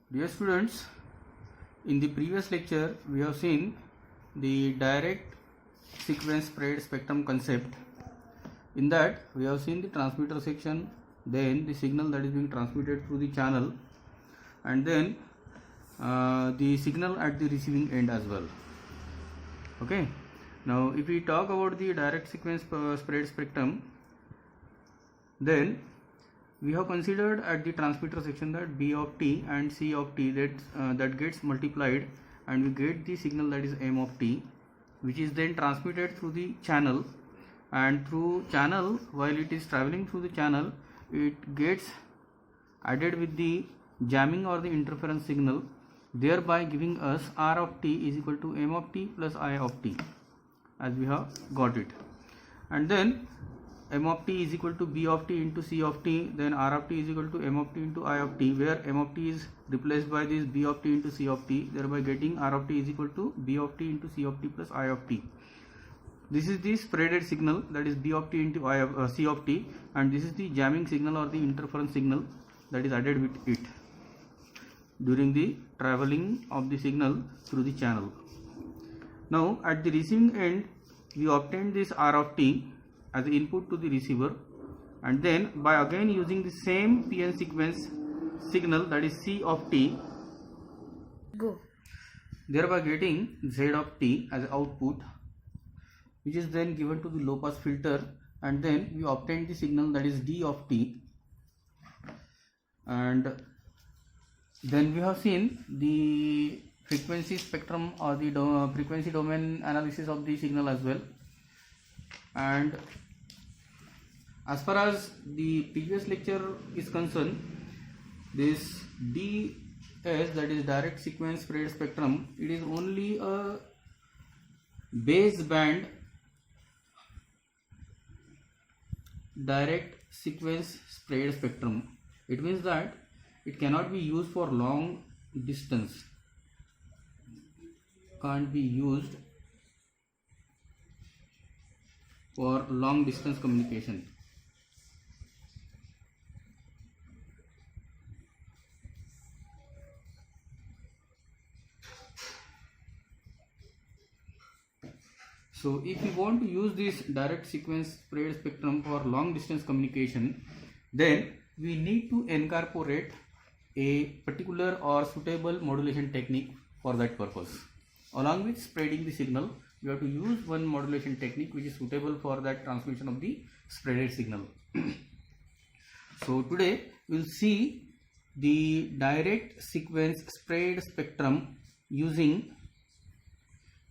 Dear students, in the previous lecture we have seen the direct sequence spread spectrum concept. In that we have seen the transmitter section, then the signal that is being transmitted through the channel, and then the signal at the receiving end as well. Okay, now if we talk about the direct sequence spread spectrum, then we have considered at the transmitter section that B of t and C of t that gets multiplied, and we get the signal that is M of t, which is then transmitted through the channel, and through channel, while it is traveling through the channel, it gets added with the jamming or the interference signal, thereby giving us R of t is equal to M of t plus I of t, as we have got it. And then M of t is equal to B of t into C of t, then R of t is equal to M of t into I of t, where M of t is replaced by this B of t into C of t, thereby getting R of t is equal to B of t into C of t plus I of t. This is the spreaded signal, that is B of t into C of t, and this is the jamming signal or the interference signal that is added with it during the traveling of the signal through the channel. Now at the receiving end we obtain this R of t as the input to the receiver, and then by again using the same PN sequence signal, that is C of t, thereby getting Z of t as output, which is then given to the low pass filter, and then we obtain the signal that is D of t. And then we have seen the frequency spectrum or the frequency domain analysis of the signal as well. And as far as the previous lecture is concerned, this DS, that is direct sequence spread spectrum, it is only a baseband direct sequence spread spectrum. It means that it cannot be used for long distance, can't be used for long distance communication. So if we want to use this direct sequence spread spectrum for long distance communication, then we need to incorporate a particular or suitable modulation technique for that purpose. Along with spreading the signal, we have to use one modulation technique which is suitable for that transmission of the spreaded signal. So today we will see the direct sequence spread spectrum using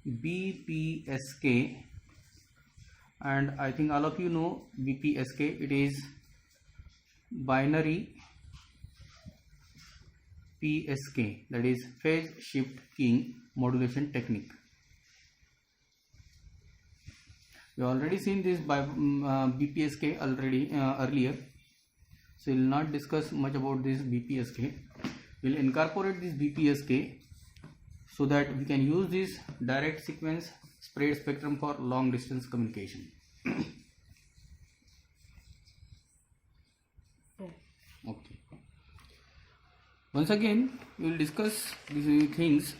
BPSK, and I think all of you know BPSK. It is binary PSK, that is phase shift keying modulation technique. We have already seen this by BPSK earlier, so we will not discuss much about this BPSK. We will incorporate this BPSK so that we can use this direct sequence spread spectrum for long distance communication. Okay. Once again, we will discuss these things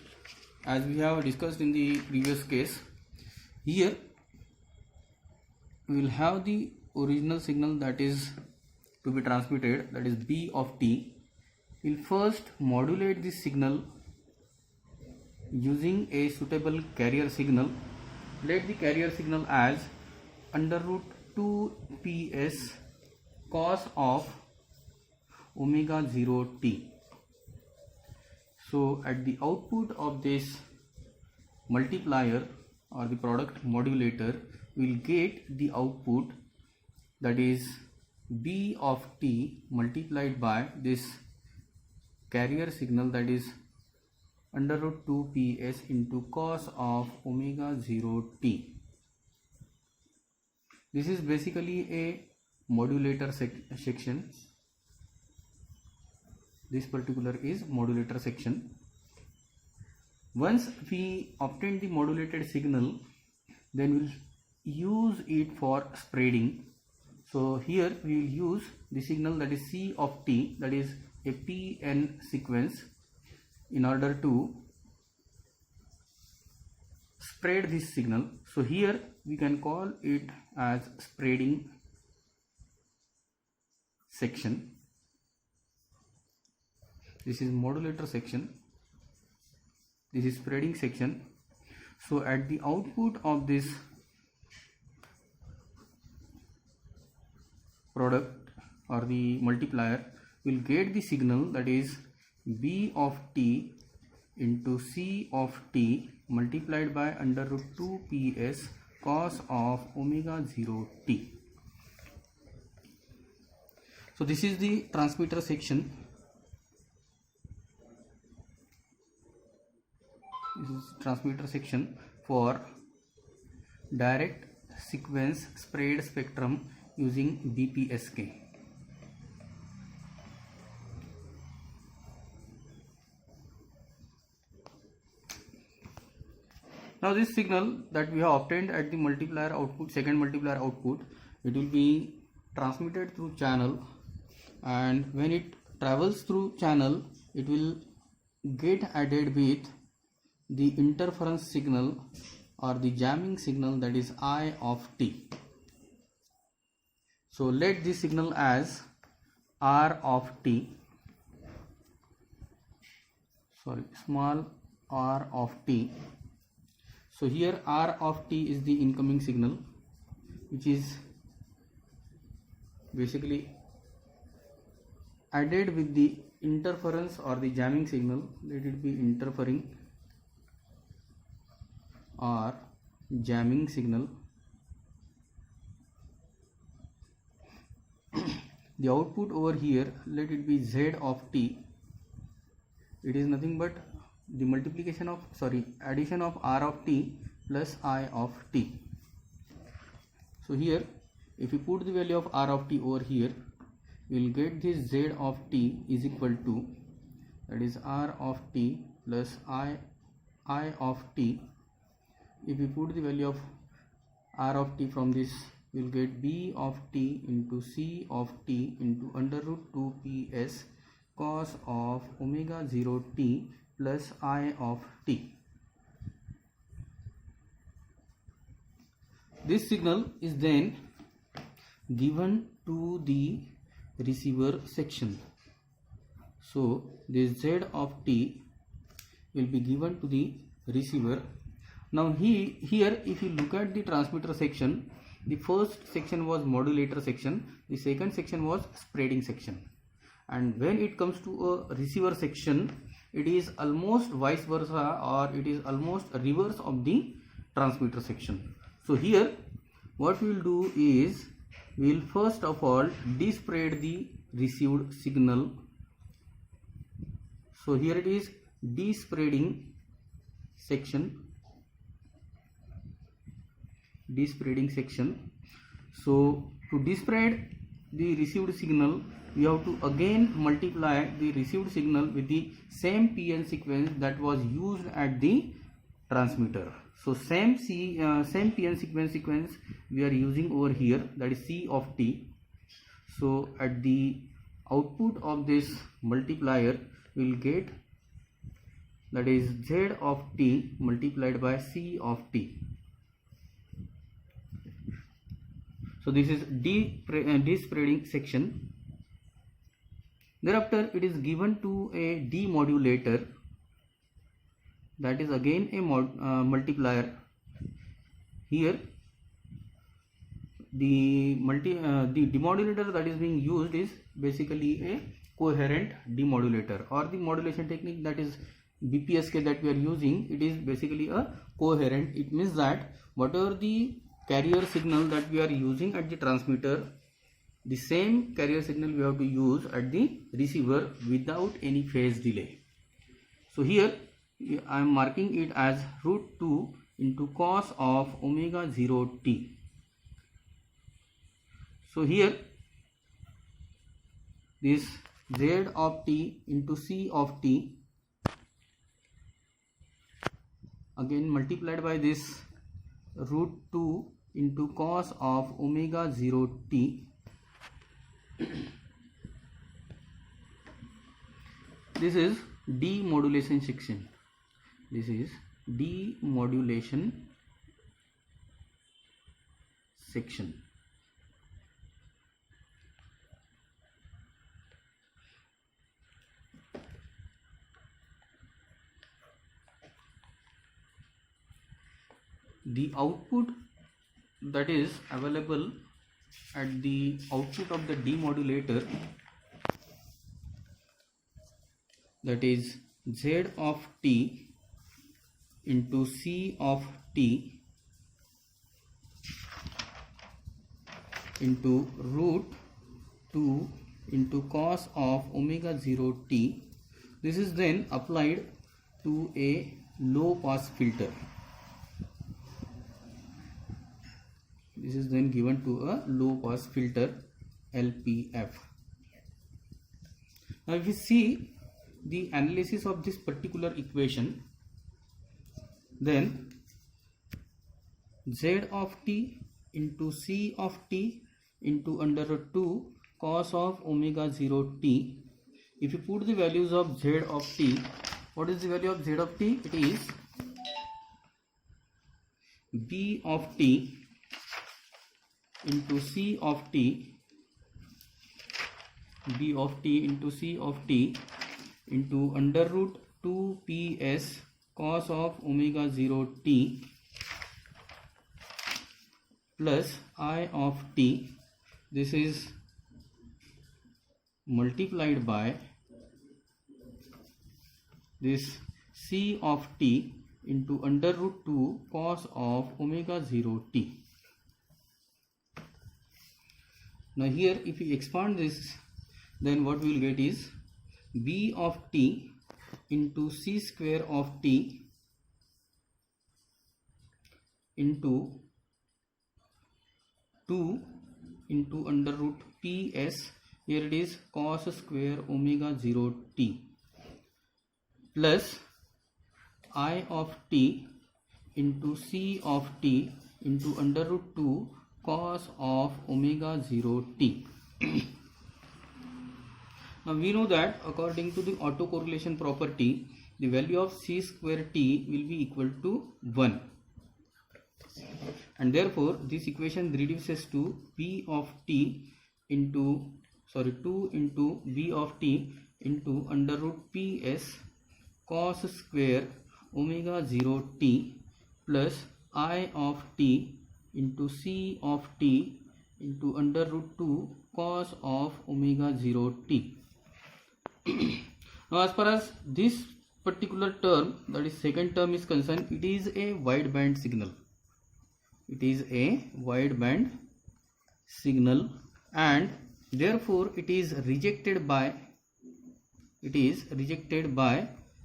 as we have discussed in the previous case. Here we will have the original signal that is to be transmitted, that is B of t. We will first modulate this signal using a suitable carrier signal. Let the carrier signal as under root 2 ps cos of omega 0 t. So at the output of this multiplier or the product modulator, we will get the output, that is B of t multiplied by this carrier signal, that is under root 2 ps into cos of omega 0 t. This is basically a modulator section. This particular is modulator section. Once we obtain the modulated signal, then we will use it for spreading. So here we will use the signal that is C of t, that is a PN sequence, in order to spread this signal. So here we can call it as spreading section. This is modulator section, this is spreading section. So at the output of this product or the multiplier, will get the signal that is B of t into C of t multiplied by under root 2 ps cos of omega 0 t. So this is the transmitter section. This is transmitter section for direct sequence spread spectrum using BPSK. Now this signal that we have obtained at the multiplier output, second multiplier output, it will be transmitted through channel, and when it travels through channel, it will get added with the interference signal or the jamming signal, that is I of t. So let this signal as R of t, small r of t. So here R of t is the incoming signal, which is basically added with the interference or the jamming signal. Let it be interfering or jamming signal. The output over here, let it be Z of t. It is nothing but the addition of R of t plus I of t. So here if you put the value of R of t over here, we will get this Z of t is equal to, that is R of t plus I of t. If we put the value of R of t from this, we will get B of t into C of t into under root 2 ps cos of omega 0 t plus I of t. This signal is then given to the receiver section. So this Z of t will be given to the receiver. Now here if you look at the transmitter section, the first section was modulator section, the second section was spreading section, and when it comes to a receiver section, it is almost vice versa, or it is almost a reverse of the transmitter section. So here what we will do is, we will first of all despread the received signal. So here it is despreading section. So to despread the received signal, we have to again multiply the received signal with the same PN sequence that was used at the transmitter. So same PN sequence we are using over here, that is C of t. So at the output of this multiplier, we will get, that is Z of t multiplied by C of t. So this is despreading section. Thereafter it is given to a demodulator, that is again a multiplier. Here the demodulator that is being used is basically a coherent demodulator, or the modulation technique, that is BPSK that we are using, it is basically a coherent. It means that whatever the carrier signal that we are using at the transmitter, the same carrier signal we have to use at the receiver without any phase delay. So here I am marking it as root 2 into cos of omega 0 t. So here this Z of t into C of t again multiplied by this root 2 into cos of omega 0 t. This is demodulation section. This is demodulation section. The output that is available at the output of the demodulator, that is Z of t into C of t into root 2 into cos of omega 0 t. This is then applied to a low pass filter. This is then given to a low pass filter, LPF. Now if you see the analysis of this particular equation, then Z of t into C of t into under root 2 cos of omega 0 t. If you put the values of Z of t, what is the value of Z of t? It is B of t into C of t, B of t into C of t into under root 2 ps cos of omega 0 t plus I of t. This is multiplied by this C of t into under root 2 cos of omega 0 t. Now here if we expand this, then what we will get is B of t into C square of t into 2 into under root ps, here it is cos square omega 0 t plus I of t into C of t into under root 2 cos of omega 0 t. Now we know that according to the autocorrelation property, the value of C square t will be equal to 1, and therefore this equation reduces to B of t into 2 into B of t into under root ps cos square omega 0 t plus I of t into C of t into under root 2 cos of omega 0 t. Now as far as this particular term, that is second term, is concerned, it is a wideband signal. It is a wideband signal, and therefore it is rejected by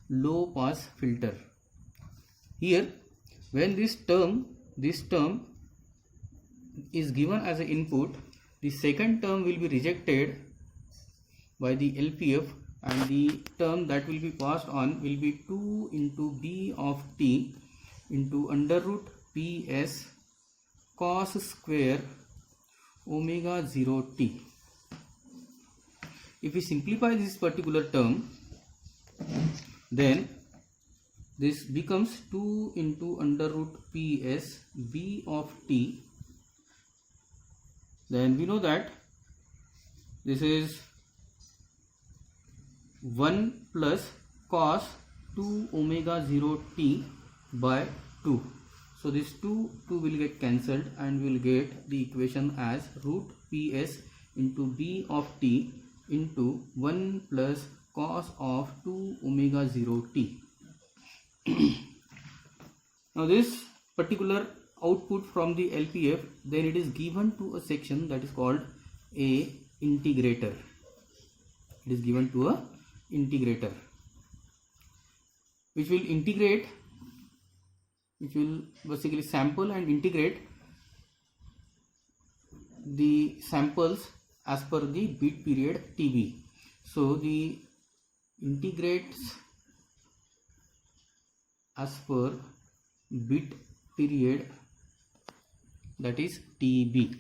low pass filter. Here when this term is given as an input, the second term will be rejected by the LPF, and the term that will be passed on will be 2 into B of t into under root ps cos square omega 0 t. If we simplify this particular term, then this becomes 2 into under root ps B of t. Then we know that this is 1 plus cos 2 omega 0 t by 2. So this 2 will get cancelled, and we will get the equation as root ps into B of t into 1 plus cos of 2 omega 0 t. Now this particular output from the LPF, then it is given to a section that is called a integrator. It is given to a integrator which will basically sample and integrate the samples as per the bit period TB. So the integrates as per bit period, that is TB.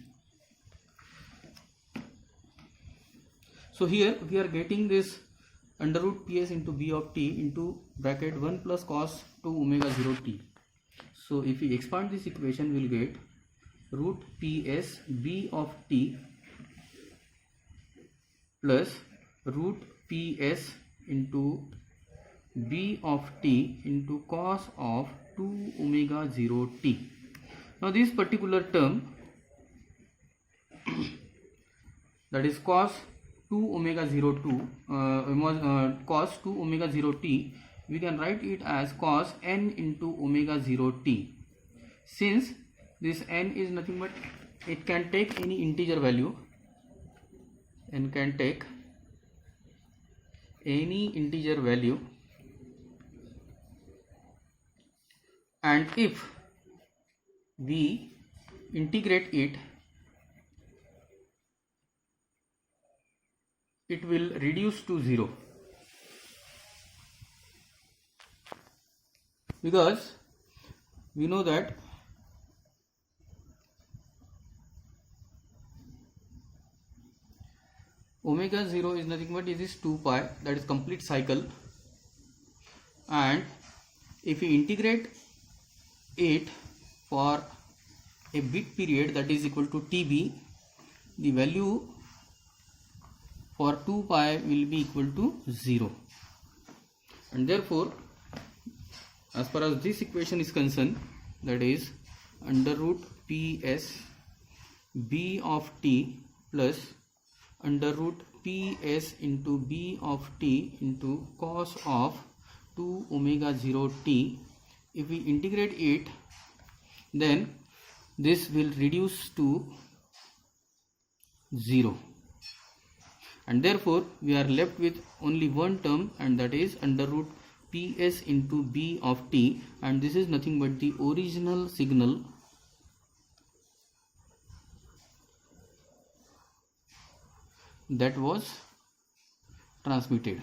So here we are getting this under root ps into b of t into bracket 1 plus cos 2 omega 0 t. So if we expand this equation, we will get root ps b of t plus root ps into b of t into cos of 2 omega 0 t. Now this particular term, that is cos 2 omega 0 2 cos 2 omega 0 t, we can write it as cos n into omega 0 t. Since this n is nothing but, it can take any integer value, n can take any integer value, and if we integrate it, it will reduce to 0, because we know that omega 0 is nothing but, it is 2 pi, that is complete cycle, and if we integrate it for a bit period, that is equal to tb, the value for 2 pi will be equal to 0, and therefore as far as this equation is concerned, that is under root ps b of t plus under root ps into b of t into cos of 2 omega 0 t. If we integrate it, then this will reduce to 0, and therefore we are left with only one term, and that is under root ps into b of t, and this is nothing but the original signal that was transmitted.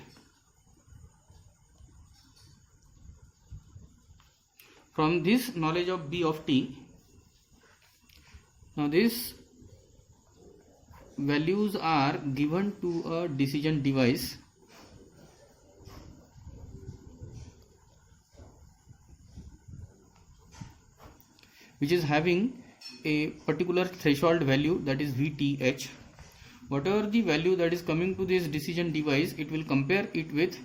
From this knowledge of b of t, now these values are given to a decision device which is having a particular threshold value, that is VTH. Whatever the value that is coming to this decision device, it will compare it with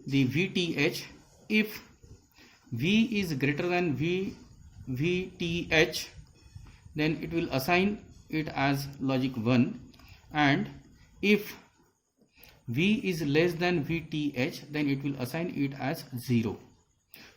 the VTH. If V is greater than VTH, then it will assign it as logic 1, and if V is less than VTH, then it will assign it as 0.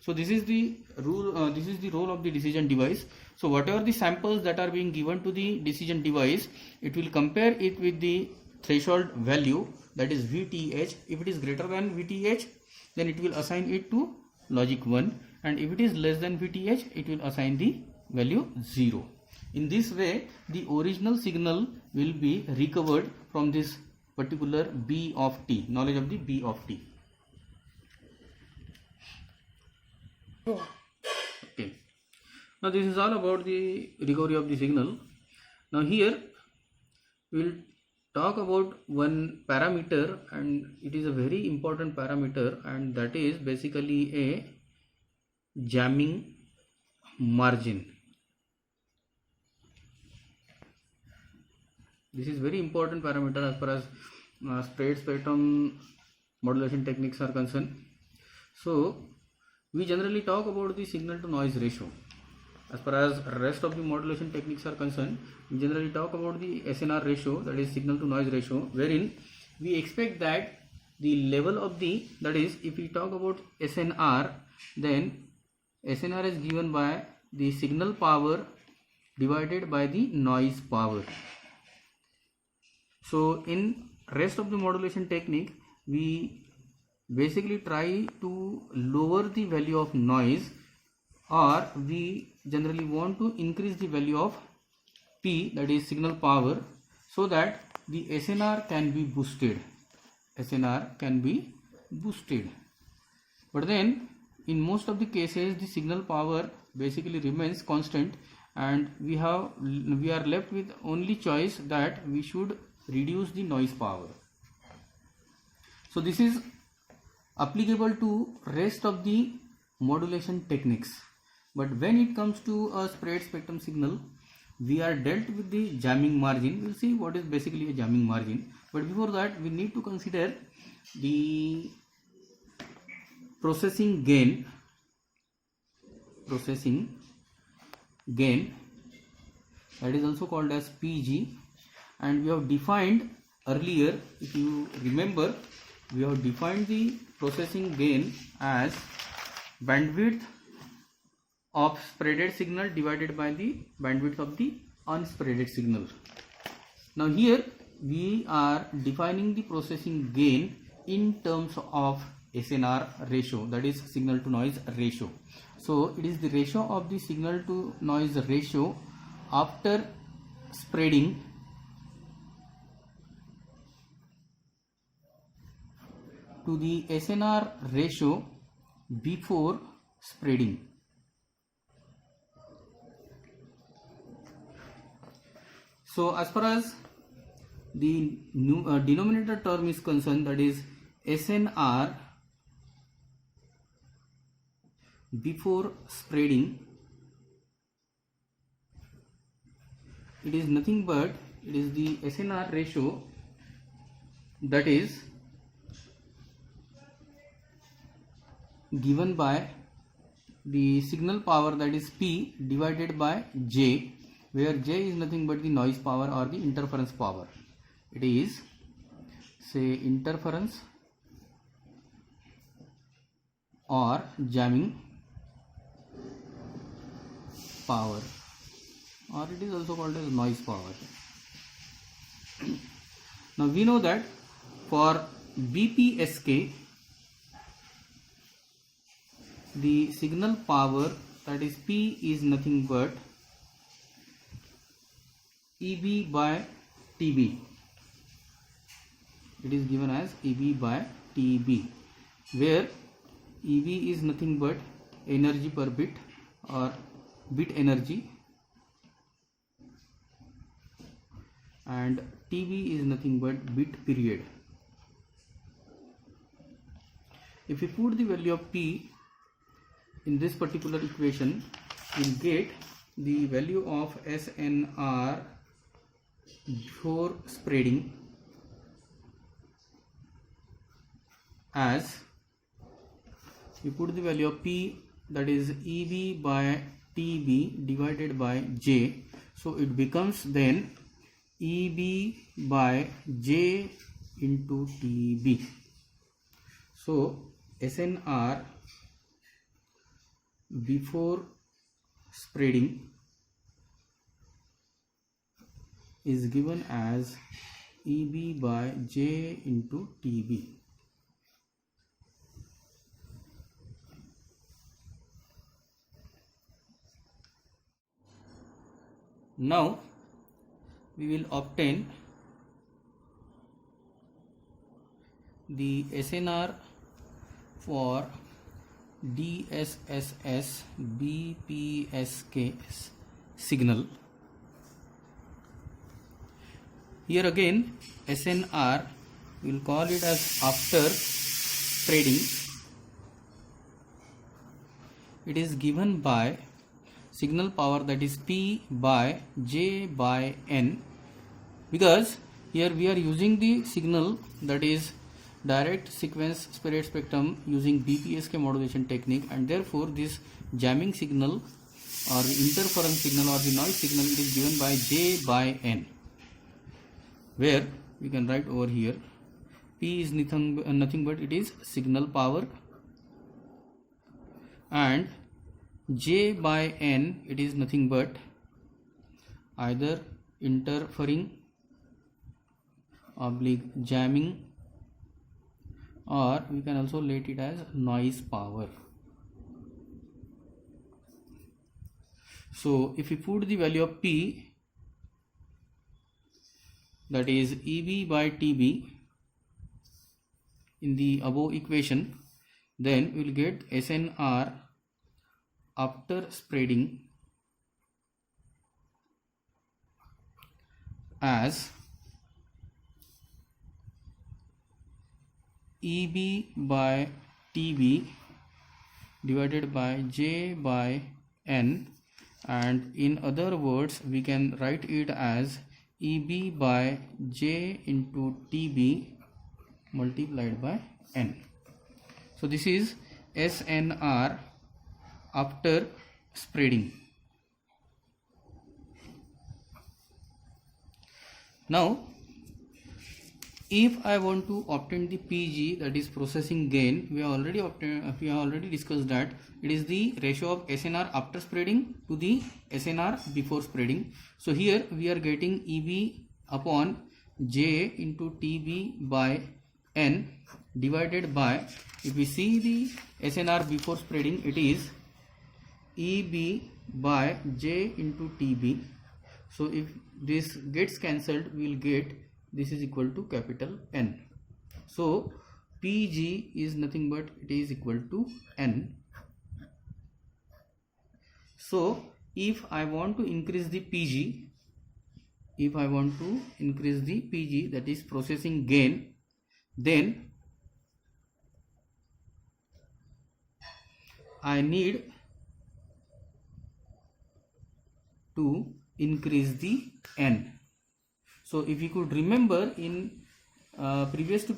So this is the rule, this is the role of the decision device. So whatever the samples that are being given to the decision device, it will compare it with the threshold value, that is VTH. If it is greater than VTH, then it will assign it to logic 1, and if it is less than VTH, it will assign the value 0. In this way, the original signal will be recovered from this particular B of t, knowledge of the B of t. Okay. Now this is all about the recovery of the signal. Now here we will talk about one parameter, and it is a very important parameter, and that is basically a jamming margin. This is very important parameter as far as spread spectrum modulation techniques are concerned. So we generally talk about the signal to noise ratio. As far as rest of the modulation techniques are concerned, we generally talk about the SNR ratio, that is signal to noise ratio, wherein we expect that the level of the, that is if we talk about SNR, then SNR is given by the signal power divided by the noise power. So in rest of the modulation technique, we basically try to lower the value of noise, or we generally want to increase the value of P, that is signal power, so that the SNR can be boosted. SNR can be boosted. But then in most of the cases, the signal power basically remains constant, and we are left with only choice that we should reduce the noise power. So this is applicable to rest of the modulation techniques, but when it comes to a spread spectrum signal, we are dealt with the jamming margin. We'll see what is basically a jamming margin, but before that we need to consider the processing gain that is also called as PG, and we have defined earlier, if you remember, we have defined the processing gain as bandwidth of spreaded signal divided by the bandwidth of the unspreaded signal. Now here we are defining the processing gain in terms of SNR ratio, that is signal to noise ratio. So it is the ratio of the signal to noise ratio after spreading to the SNR ratio before spreading. So as far as the denominator term is concerned, that is SNR before spreading, it is nothing but it is the SNR ratio, that is given by the signal power, that is P divided by J, where J is nothing but the noise power or the interference power. It is, say, interference or jamming power, or it is also called as noise power. Now we know that for BPSK, the signal power, that is P, is nothing but EB by TB. It is given as EB by TB, where EB is nothing but energy per bit or bit energy, and TB is nothing but bit period. If we put the value of P in this particular equation, we will get the value of SNR before spreading as, we put the value of P, that is EB by TB divided by J, so it becomes then EB by J into TB. So SNR before spreading is given as EB by J into TB. Now we will obtain the SNR for DSSS BPSK signal. Here again SNR, we will call it as after spreading. It is given by signal power, that is P by J by N, because here we are using the signal, that is direct sequence spread spectrum using BPSK modulation technique, and therefore this jamming signal or the interference signal or the noise signal, it is given by J by N, where we can write over here P is nothing but it is signal power, and J by N, it is nothing but either interfering oblique jamming, or we can also let it as noise power. So if we put the value of P, that is EB by TB, in the above equation, then we will get SNR after spreading as EB by TB divided by J by N, and in other words we can write it as EB by J into TB multiplied by N. So this is SNR after spreading. Now if I want to obtain the PG, that is processing gain, we have already discussed that it is the ratio of SNR after spreading to the SNR before spreading. So here we are getting EB upon J into TB by N divided by, if we see the SNR before spreading, it is EB by J into TB. So if this gets cancelled, we will get this is equal to capital N. So PG is nothing but it is equal to N. So if I want to increase the PG, that is processing gain, then I need to increase the N. So if you could remember, in previous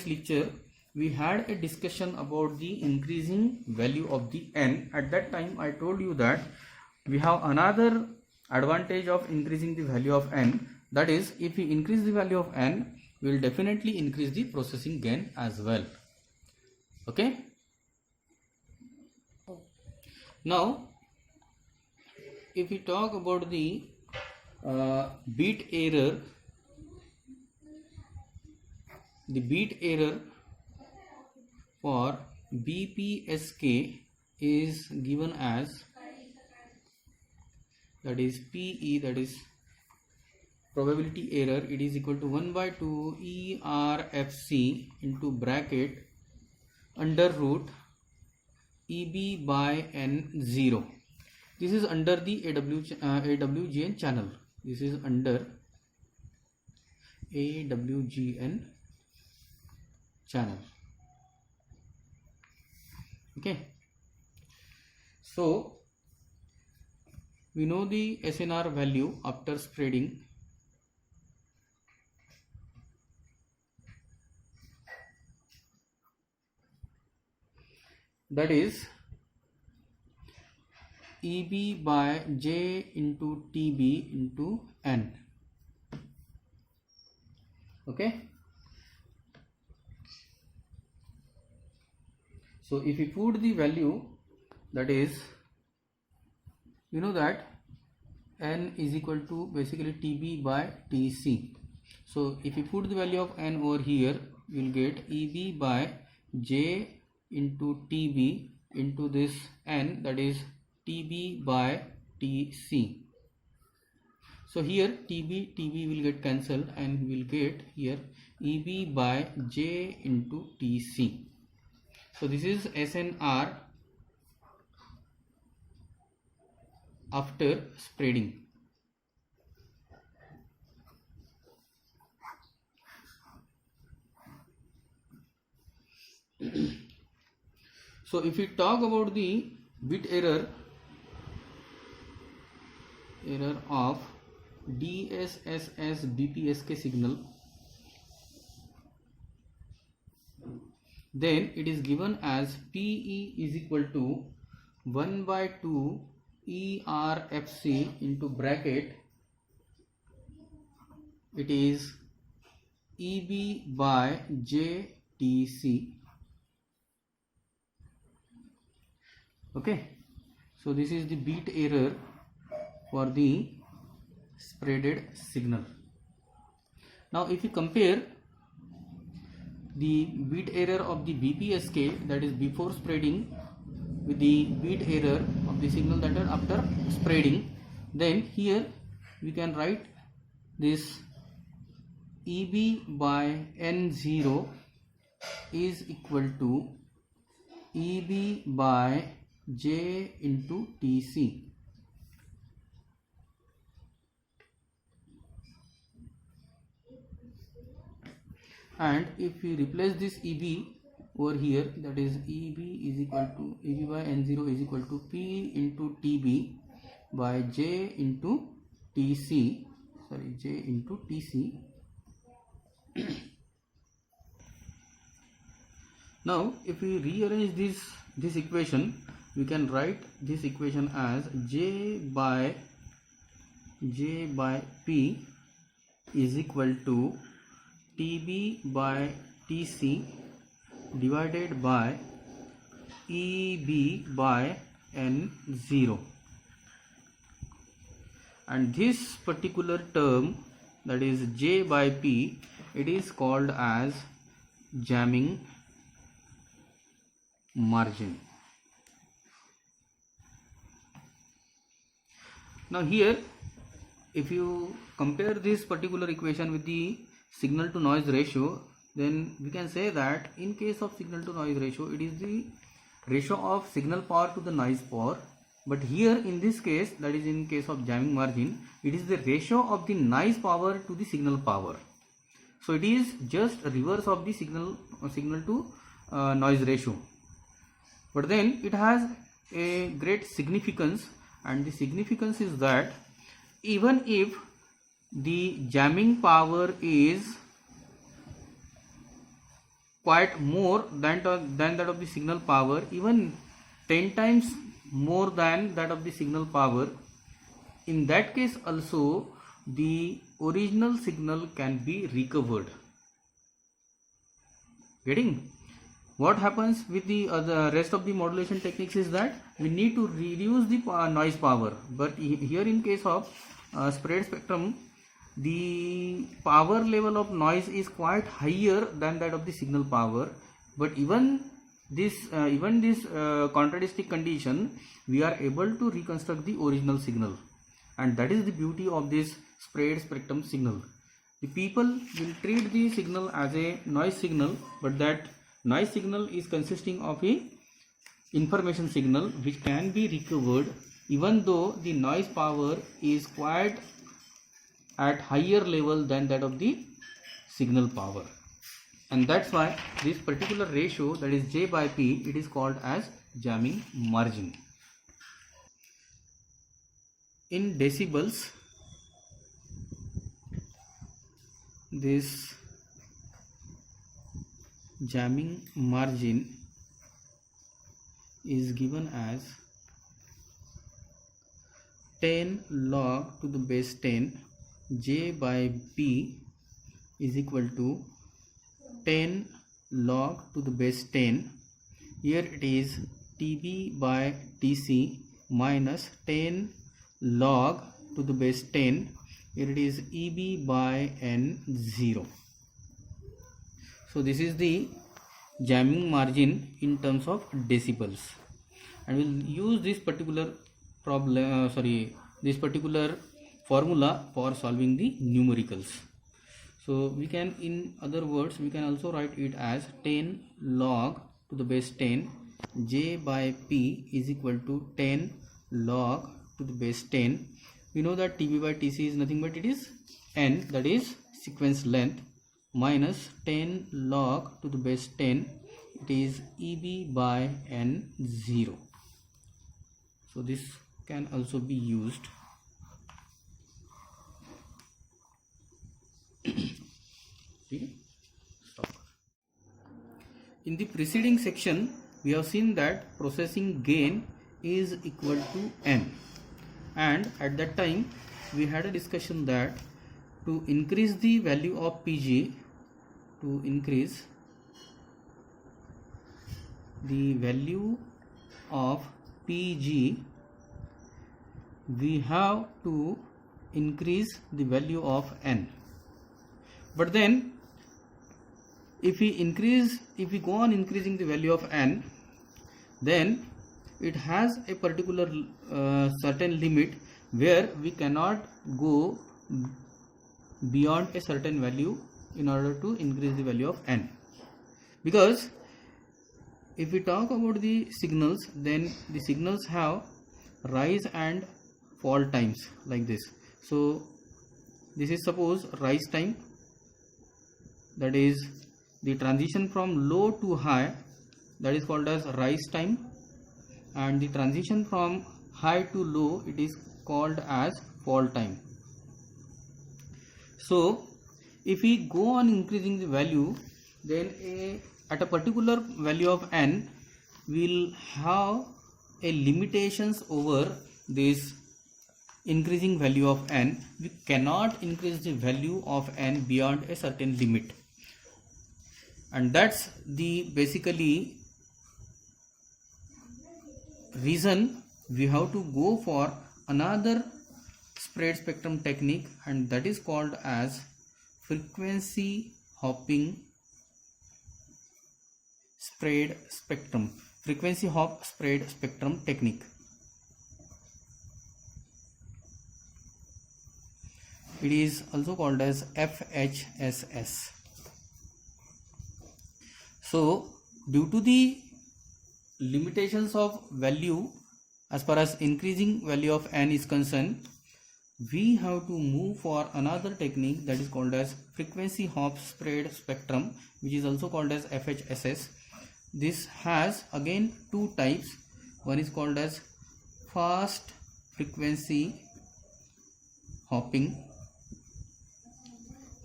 lecture we had a discussion about the increasing value of the N. At that time I told you that we have another advantage of increasing the value of N, that is, if we increase the value of N, we will definitely increase the processing gain as well. Okay. Now if we talk about the bit error, the bit error for BPSK is given as, that is PE, that is probability error, it is equal to 1 by 2 ERFC into bracket under root EB by N0. This is under the AWGN channel. This is under AWGN channel. Okay. So we know the SNR value after spreading. That is EB by J into TB into N. Okay. So if we put the value, that is, you know that N is equal to basically TB by TC. So if we put the value of N over here, we will get EB by J into TB into this N, that is TB by TC. So here TB will get cancelled and we will get here EB by J into TC. So this is SNR after spreading. So if we talk about the bit error of DSSS BPSK signal, then it is given as PE is equal to 1 by 2 ERFC into bracket, it is EB by JTC. Okay, so this is the bit error for the spreaded signal. Now if you compare the bit error of the BPSK, that is before spreading, with the bit error of the signal that are after spreading, then here we can write this EB by N0 is equal to EB by J into TC. And if we replace this EB over here, that is EB is equal to EB by N0 is equal to P into TB by J into TC, J into TC. Now if we rearrange this equation, we can write this equation as J by P is equal to TB by TC divided by EB by N0, and this particular term, that is J by P, it is called as jamming margin. Now here, if you compare this particular equation with the signal to noise ratio, then we can say that in case of signal to noise ratio, it is the ratio of signal power to the noise power, but here in this case, that is in case of jamming margin, it is the ratio of the noise power to the signal power. So it is just reverse of the signal to noise ratio, but then it has a great significance, and the significance is that even if the jamming power is quite more than that of the signal power, even 10 times more than that of the signal power, in that case also the original signal can be recovered. Getting? What happens with the rest of the modulation techniques is that we need to reduce the noise power, but here in case of spread spectrum, the power level of noise is quite higher than that of the signal power, but even this contradistinct condition, we are able to reconstruct the original signal, and that is the beauty of this spread spectrum signal. The people will treat the signal as a noise signal, but that noise signal is consisting of a information signal which can be recovered even though the noise power is quite at higher level than that of the signal power, and that's why this particular ratio, that is J by P, it is called as jamming margin. In decibels, this jamming margin is given as 10 log to the base 10 J by P is equal to 10 log to the base 10. Here it is TB by TC minus 10 log to the base 10. Here it is EB by N0. So this is the jamming margin in terms of decibels, and we'll use this particular this particular formula for solving the numericals. So we can, in other words, we can also write it as 10 log to the base 10 J by P is equal to 10 log to the base 10. We know that TB by TC is nothing but it is N, that is sequence length, minus 10 log to the base 10, it is EB by N0. So this can also be used. Stop. In the preceding section, we have seen that processing gain is equal to N, and at that time we had a discussion that to increase the value of PG, to increase the value of PG, we have to increase the value of N. But then if we go on increasing the value of N, then it has a particular certain limit where we cannot go beyond a certain value in order to increase the value of N, because if we talk about the signals, then the signals have rise and fall times like this. So this is suppose rise time, that is the transition from low to high that is called as rise time, and the transition from high to low, it is called as fall time. So if we go on increasing the value, then at a particular value of n, we will have a limitations over this increasing value of n. We cannot increase the value of n beyond a certain limit, and that's the basically reason we have to go for another spread spectrum technique, and that is called as frequency hopping spread spectrum, frequency hop spread spectrum technique. It is also called as FHSS. So due to the limitations of value as far as increasing value of n is concerned, we have to move for another technique that is called as frequency hop spread spectrum, which is also called as FHSS. This has again two types. One is called as fast frequency hopping,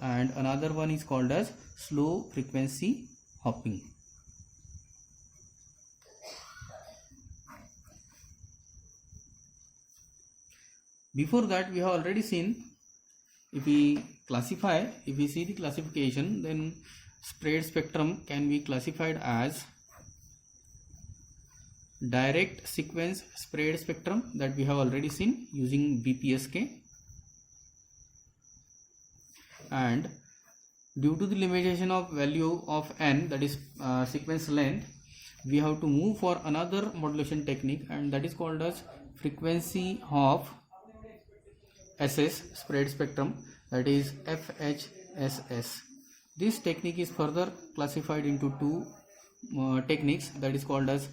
and another one is called as slow frequency hopping. Before that, we have already seen, if we see the classification, then spread spectrum can be classified as direct sequence spread spectrum, that we have already seen using BPSK, and due to the limitation of value of n, that is sequence length, we have to move for another modulation technique, and that is called as frequency hop SS spread spectrum, that is FHSS. This technique is further classified into two techniques, that is called as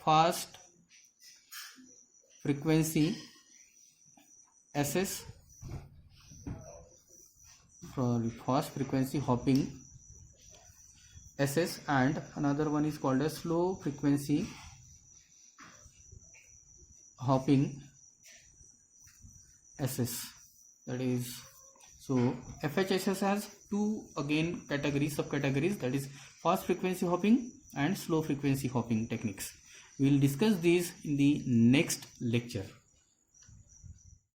fast frequency SS, fast frequency hopping SS, and another one is called as slow frequency hopping SS. That is, so FHSS has two again categories, subcategories, that is fast frequency hopping and slow frequency hopping techniques. We will discuss these in the next lecture.